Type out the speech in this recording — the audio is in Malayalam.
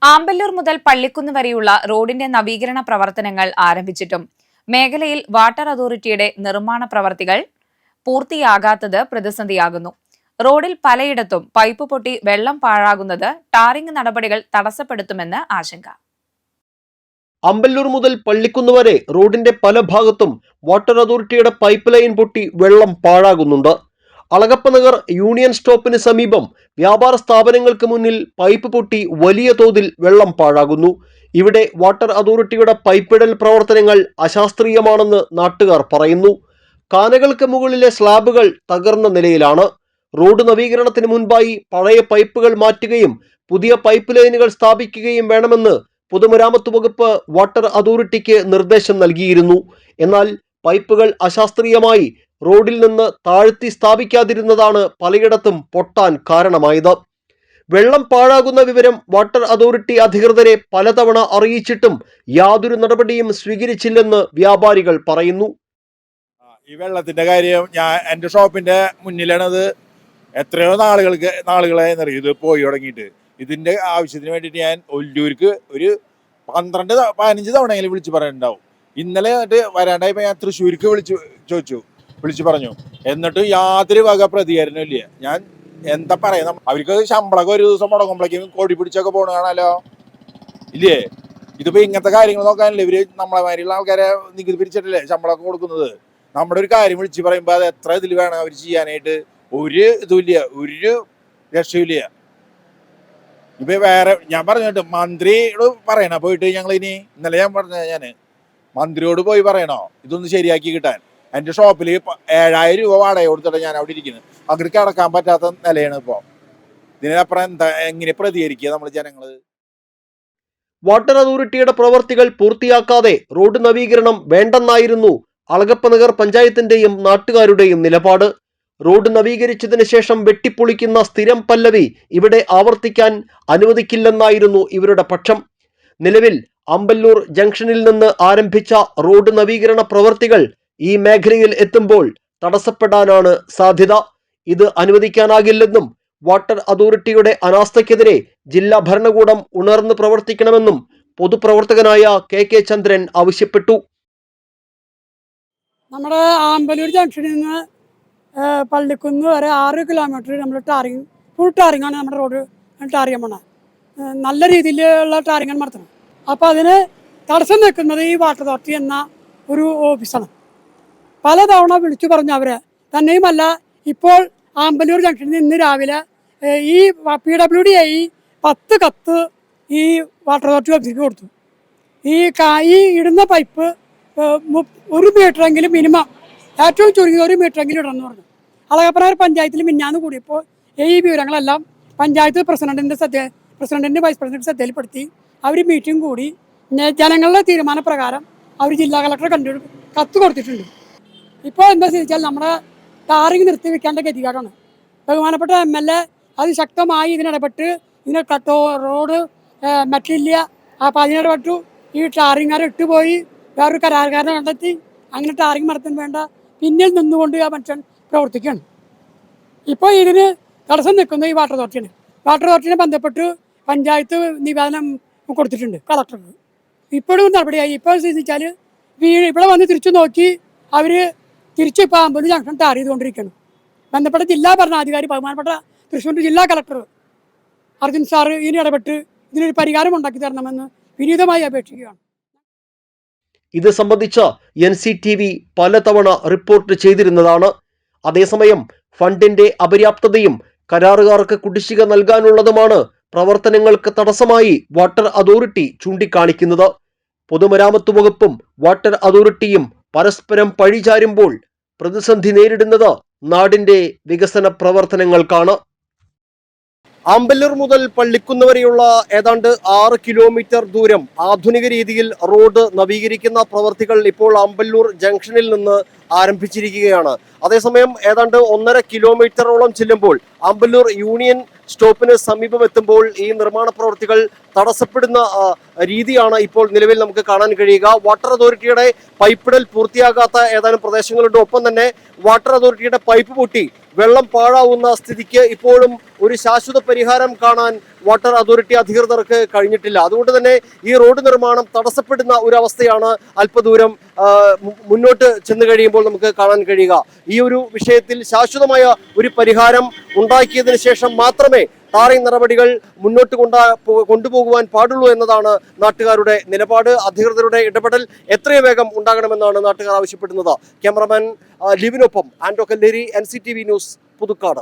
ആമ്പല്ലൂർ മുതൽ പള്ളിക്കുന്ന് വരെയുള്ള റോഡിന്റെ നവീകരണ പ്രവർത്തനങ്ങൾ ആരംഭിച്ചിട്ടും മേഖലയിൽ വാട്ടർ അതോറിറ്റിയുടെ നിർമ്മാണ പ്രവർത്തികൾ പൂർത്തിയാകാത്തത് പ്രതിസന്ധിയാകുന്നു. റോഡിൽ പലയിടത്തും പൈപ്പ് പൊട്ടി വെള്ളം പാഴാകുന്നത് ടാറിംഗ് നടപടികൾ തടസ്സപ്പെടുത്തുമെന്ന് ആശങ്ക. അമ്പല്ലൂർ മുതൽ പള്ളിക്കുന്ന് വരെ റോഡിന്റെ പല ഭാഗത്തും വാട്ടർ അതോറിറ്റിയുടെ പൈപ്പ് ലൈൻ പൊട്ടി വെള്ളം പാഴാകുന്നുണ്ട്. അളഗപ്പനഗർ യൂണിയൻ സ്റ്റോപ്പിന് സമീപം വ്യാപാര സ്ഥാപനങ്ങൾക്ക് മുന്നിൽ പൈപ്പ് പൊട്ടി വലിയ തോതിൽ വെള്ളം പാഴാകുന്നു. ഇവിടെ വാട്ടർ അതോറിറ്റിയുടെ പൈപ്പിടൽ പ്രവർത്തനങ്ങൾ അശാസ്ത്രീയമാണെന്ന് നാട്ടുകാർ പറയുന്നു. കാനകൾക്ക് മുകളിലെ സ്ലാബുകൾ തകർന്ന നിലയിലാണ്. റോഡ് നവീകരണത്തിന് മുൻപായി പഴയ പൈപ്പുകൾ മാറ്റുകയും പുതിയ പൈപ്പ് ലൈനുകൾ സ്ഥാപിക്കുകയും വേണമെന്ന് പൊതുമരാമത്ത് വകുപ്പ് വാട്ടർ അതോറിറ്റിക്ക് നിർദ്ദേശം നൽകിയിരുന്നു. എന്നാൽ പൈപ്പുകൾ അശാസ്ത്രീയമായി റോഡിൽ നിന്ന് താഴ്ത്തി സ്ഥാപിക്കാതിരുന്നതാണ് പലയിടത്തും പൊട്ടാൻ കാരണമായത്. വെള്ളം പാഴാകുന്ന വിവരം വാട്ടർ അതോറിറ്റി അധികൃതരെ പലതവണ അറിയിച്ചിട്ടും യാതൊരു നടപടിയും സ്വീകരിച്ചില്ലെന്ന് വ്യാപാരികൾ പറയുന്നു. ഈ വെള്ളത്തിന്റെ കാര്യം എൻ്റെ ഷോപ്പിന്റെ മുന്നിലാണത്. എത്രയോ നാളുകളായി ഇത് പോയി തുടങ്ങിയിട്ട്. ഇതിന്റെ ആവശ്യത്തിന് വേണ്ടിയിട്ട് ഞാൻ ഒല്ലൂർക്ക് ഒരു 12-15 തവണയെങ്കിലും വിളിച്ച് പറയുന്നുണ്ടാവും. ഇന്നലെ വരാണ്ടായപ്പോൾ ഞാൻ തൃശ്ശൂർക്ക് വിളിച്ചു പറഞ്ഞു. എന്നിട്ട് യാതൊരു വക പ്രതികരണം ഇല്ല. ഞാൻ എന്താ പറയുക, അവർക്ക് ശമ്പളമൊക്കെ ഒരു ദിവസം മുടങ്ങുമ്പോഴേക്കും കോടി പിടിച്ചൊക്കെ പോകണ കാണാലോ ഇല്ലേ? ഇതിപ്പോ ഇങ്ങനത്തെ കാര്യങ്ങൾ നോക്കാനല്ലേ ഇവര് നമ്മളെ മാതിരിയുള്ള ആൾക്കാരെ നികുതി പിരിച്ചിട്ടല്ലേ ശമ്പളമൊക്കെ കൊടുക്കുന്നത്. നമ്മുടെ ഒരു കാര്യം വിളിച്ച് പറയുമ്പോൾ അത് എത്ര ഇതിൽ വേണം അവർ ചെയ്യാനായിട്ട്? ഒരു ഇതുമില്ല, ഒരു രക്ഷയില്ല. ഇപ്പൊ വേറെ ഞാൻ പറഞ്ഞിട്ട് മന്ത്രിയോട് പറയണ പോയിട്ട് ഞങ്ങളിനി ഇന്നലെ ഞാൻ മന്ത്രിയോട് പോയി പറയണോ ഇതൊന്ന് ശരിയാക്കി കിട്ടാൻ. എൻ്റെ ഷോപ്പിൽ 7,000 രൂപ വാടക കൊടുത്തിട്ട് ഞാൻ അവിടെ ഇരിക്കുന്നത്. അവർക്ക് അടക്കാൻ പറ്റാത്ത നിലയാണ് ഇപ്പോൾ. ഇതിനപ്പുറം എങ്ങനെ പ്രതികരിക്കുക നമ്മൾ ജനങ്ങള്? വാട്ടർ അതോറിറ്റിയുടെ പ്രവർത്തികൾ പൂർത്തിയാക്കാതെ റോഡ് നവീകരണം വേണ്ടെന്നായിരുന്നു അളഗപ്പനഗർ പഞ്ചായത്തിന്റെയും നാട്ടുകാരുടെയും നിലപാട്. റോഡ് നവീകരിച്ചതിന് ശേഷം വെട്ടിപ്പൊളിക്കുന്ന സ്ഥിരം പല്ലവി ഇവിടെ ആവർത്തിക്കാൻ അനുവദിക്കില്ലെന്നായിരുന്നു ഇവരുടെ പക്ഷം. നിലവിൽ അമ്പല്ലൂർ ജംഗ്ഷനിൽ നിന്ന് ആരംഭിച്ച റോഡ് നവീകരണ പ്രവർത്തികൾ ഈ മേഖലയിൽ എത്തുമ്പോൾ തടസ്സപ്പെടാനാണ് സാധ്യത. ഇത് അനുവദിക്കാനാകില്ലെന്നും വാട്ടർ അതോറിറ്റിയുടെ അനാസ്ഥയ്ക്കെതിരെ ജില്ലാ ഭരണകൂടം ഉണർന്ന് പ്രവർത്തിക്കണമെന്നും പൊതുപ്രവർത്തകനായ കെ ചന്ദ്രൻ ആവശ്യപ്പെട്ടു. നമ്മുടെ ആമ്പല്ലൂർ ജംഗ്ഷനിൽ നിന്ന് പള്ളിക്കുന്ന് വരെ 6 കിലോമീറ്റർ നമ്മൾ ഫുൾ ടാറിങ്ങാണ് നമ്മുടെ റോഡ് ടാറിങ് പോണത്. നല്ല രീതിയിലുള്ള ടാറിങ്ങാണ് നടത്തുന്നത്. അപ്പോൾ അതിന് തടസ്സം നിൽക്കുന്നത് ഈ വാട്ടർ അതോറിറ്റി എന്ന ഒരു ഓഫീസാണ്. പലതവണ വിളിച്ചു പറഞ്ഞു അവരെ. തന്നെയുമല്ല, ഇപ്പോൾ ആമ്പല്ലൂർ ജംഗ്ഷനിൽ ഇന്ന് രാവിലെ ഈ PWD 10 കത്ത് ഈ വാട്ടർ അതോറിറ്റി ഓഫീസിലേക്ക് കൊടുത്തു. ഈ ഇടുന്ന പൈപ്പ് 1 മീറ്ററെങ്കിലും മിനിമം, ഏറ്റവും ചുരുങ്ങിയ 1 മീറ്ററെങ്കിലും ഇടണമെന്ന് പറഞ്ഞു. അളഗപ്പനഗർ പഞ്ചായത്തിൽ മിന്നാന്ന് കൂടിയപ്പോൾ ഈ വിവരങ്ങളെല്ലാം പഞ്ചായത്ത് പ്രസിഡന്റിന്റെ വൈസ് പ്രസിഡന്റ് ശ്രദ്ധയിൽപ്പെടുത്തി. അവർ മീറ്റിംഗ് കൂടി ജനങ്ങളുടെ തീരുമാനപ്രകാരം അവർ ജില്ലാ കളക്ടറെ കത്ത് കൊടുത്തിട്ടുണ്ട്. ഇപ്പോൾ എന്താ വെച്ചാൽ നമ്മുടെ ടാറിങ് നിർത്തിവെക്കേണ്ട ഗതികേടാണ്. ബഹുമാനപ്പെട്ട MLA അതിശക്തമായി ഇതിനിടപെട്ട് റോഡ് മെറ്റില്ല. അപ്പോൾ അതിനിടപെട്ടു. ഈ ടാറിങ്ങാരെ ഇട്ടുപോയി വേറൊരു കരാറുകാരനെ കണ്ടെത്തി അങ്ങനെ ടാറിങ് നടത്താൻ വേണ്ട പിന്നിൽ നിന്നുകൊണ്ട് ആ മനുഷ്യൻ പ്രവർത്തിക്കുകയാണ്. ഇപ്പോൾ ഇതിന് തടസ്സം നിൽക്കുന്നത് ഈ വാട്ടർ അതോറിറ്റിയാണ്. വാട്ടർ അതോറിറ്റിനെ ബന്ധപ്പെട്ട് പഞ്ചായത്ത് നിവേദനം കൊടുത്തിട്ടുണ്ട് കളക്ടർക്ക്. ഇപ്പോഴും നടപടിയായി. ഇപ്പോൾ വെച്ചാൽ ഇവിടെ വന്ന് തിരിച്ചു നോക്കി അവർ ഇപ്പോൾ ആമ്പല്ലൂർ ജംഗ്ഷൻ ടാർ ചെയ്തുകൊണ്ടിരിക്കുകയാണ്. ബന്ധപ്പെട്ട ജില്ലാ ഭരണാധികാരി ബഹുമാനപ്പെട്ട തൃശ്ശൂർ ജില്ലാ കളക്ടർ അർജുൻ സാറ് ഇതിന് ഇടപെട്ട് ഇതിനൊരു പരിഹാരം ഉണ്ടാക്കി തരണമെന്ന് വിനീതമായി അപേക്ഷിക്കുകയാണ്. ഇത് സംബന്ധിച്ച NCTV പലതവണ റിപ്പോർട്ട് ചെയ്തിരുന്നതാണ്. അതേസമയം ഫണ്ടിന്റെ അപര്യാപ്തതയും കരാറുകാർക്ക് കുടിശ്ശിക നൽകാനുള്ളതുമാണ് പ്രവർത്തനങ്ങൾക്ക് തടസ്സമായി വാട്ടർ അതോറിറ്റി ചൂണ്ടിക്കാണിക്കുന്നത്. പൊതുമരാമത്ത് വകുപ്പും വാട്ടർ അതോറിറ്റിയും പരസ്പരം പഴിചാരുമ്പോൾ പ്രതിസന്ധി നേരിടുന്നത് നാടിന്റെ വികസന പ്രവർത്തനങ്ങൾക്കാണ്. ആമ്പല്ലൂർ മുതൽ പള്ളിക്കുന്ന് വരെയുള്ള ഏതാണ്ട് 6 കിലോമീറ്റർ ദൂരം ആധുനിക രീതിയിൽ റോഡ് നവീകരിക്കുന്ന പ്രവർത്തികൾ ഇപ്പോൾ ആമ്പല്ലൂർ ജംഗ്ഷനിൽ നിന്ന് ആരംഭിച്ചിരിക്കുകയാണ്. അതേസമയം ഏതാണ്ട് 1.5 കിലോമീറ്ററോളം ചെല്ലുമ്പോൾ ആമ്പല്ലൂർ യൂണിയൻ സ്റ്റോപ്പിന് സമീപം എത്തുമ്പോൾ ഈ നിർമ്മാണ പ്രവർത്തികൾ തടസ്സപ്പെടുന്ന രീതിയാണ് ഇപ്പോൾ നിലവിൽ നമുക്ക് കാണാൻ കഴിയുക. വാട്ടർ അതോറിറ്റിയുടെ പൈപ്പിടൽ പൂർത്തിയാകാത്ത ഏതാനും പ്രദേശങ്ങളുണ്ട്. ഒപ്പം തന്നെ വാട്ടർ അതോറിറ്റിയുടെ പൈപ്പ് പൊട്ടി വെള്ളം പാഴാവുന്ന സ്ഥിതിക്ക് ഇപ്പോഴും ഒരു ശാശ്വത പരിഹാരം കാണാൻ വാട്ടർ അതോറിറ്റി അധികൃതർക്ക് കഴിഞ്ഞിട്ടില്ല. അതുകൊണ്ട് തന്നെ ഈ റോഡ് നിർമ്മാണം തടസ്സപ്പെടുന്ന ഒരു അവസ്ഥയാണ് അല്പദൂരം മുന്നോട്ട് ചെന്ന് കഴിയുമ്പോൾ നമുക്ക് കാണാൻ കഴിയുക. ഈ ഒരു വിഷയത്തിൽ ശാശ്വതമായ ഒരു പരിഹാരം ഉണ്ടാക്കിയതിനു ശേഷം മാത്രമേ ടാറിംഗ് നടപടികൾ മുന്നോട്ട് കൊണ്ടുപോകുവാൻ പാടുള്ളൂ എന്നതാണ് നാട്ടുകാരുടെ നിലപാട്. അധികൃതരുടെ ഇടപെടൽ എത്രയും വേഗം ഉണ്ടാകണമെന്നാണ് നാട്ടുകാർ ആവശ്യപ്പെടുന്നത്. ക്യാമറമാൻ ലിവിനൊപ്പം ആൻഡോ കല്ലേരി, NCTV ന്യൂസ്, പുതുക്കാട്.